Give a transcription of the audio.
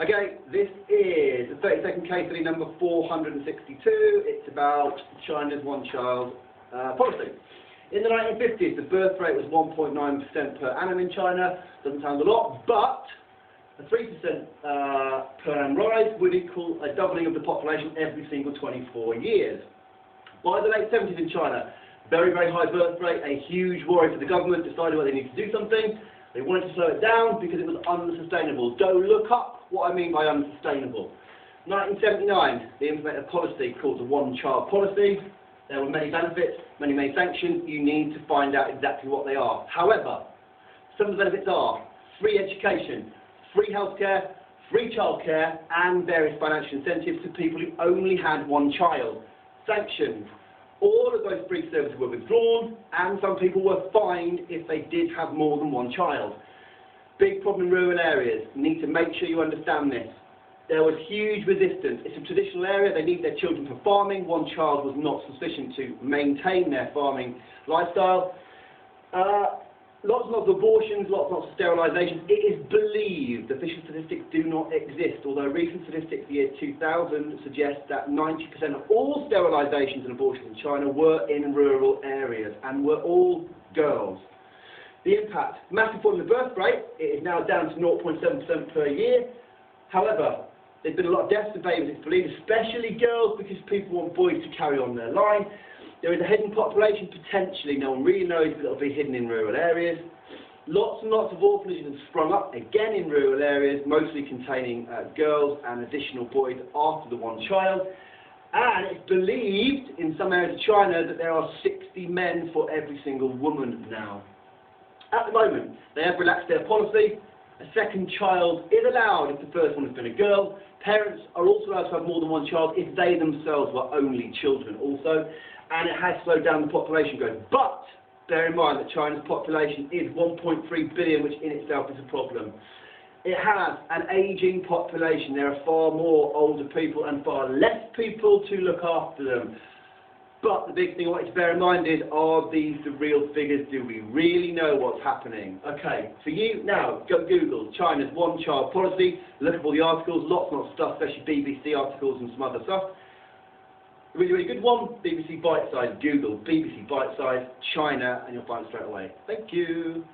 Okay, this is the 30-second case study number 462. It's about China's one-child policy. In the 1950s, the birth rate was 1.9% per annum in China. Doesn't sound a lot, but a 3% per annum rise would equal a doubling of the population every single 24 years. By the late 70s in China, very, very high birth rate, a huge worry for the government, decided what they need to do something. They wanted to slow it down because it was unsustainable. Go look up what I mean by unsustainable. 1979, they implemented a policy called the one-child policy. There were many benefits, many sanctions. You need to find out exactly what they are. However, some of the benefits are free education, free healthcare, free childcare, and various financial incentives to people who only had one child. Sanctions. All of those free services were withdrawn, and some people were fined if they did have more than one child. Big problem in rural areas. You need to make sure you understand this. There was huge resistance. It's a traditional area. They need their children for farming. One child was not sufficient to maintain their farming lifestyle. Lots and lots of abortions, lots and lots of sterilisations. It is believed, official statistics do not exist, although recent statistics for the year 2000 suggest that 90% of all sterilisations and abortions in China were in rural areas and were all girls. The impact, massive fall in the birth rate. It is now down to 0.7% per year. However, there's been a lot of deaths of babies, it's believed, especially girls, because people want boys to carry on their line. There is a hidden population, potentially, no one really knows, but it'll be hidden in rural areas. Lots and lots of orphanages have sprung up, again in rural areas, mostly containing girls and additional boys after the one child. And it's believed, in some areas of China, that there are 60 men for every single woman now. At the moment, they have relaxed their policy. A second child is allowed if the first one has been a girl. Parents are also allowed to have more than one child if they themselves were only children also. And it has slowed down the population growth. But bear in mind that China's population is 1.3 billion, which in itself is a problem. It has an ageing population. There are far more older people and far less people to look after them. But the big thing I want you to bear in mind is, are these the real figures? Do we really know what's happening? Okay, for you, now, go Google China's one-child policy, look at all the articles, lots and lots of stuff, especially BBC articles and some other stuff. A really, really good one, BBC Bitesize. Google BBC Bitesize China and you'll find it straight away. Thank you.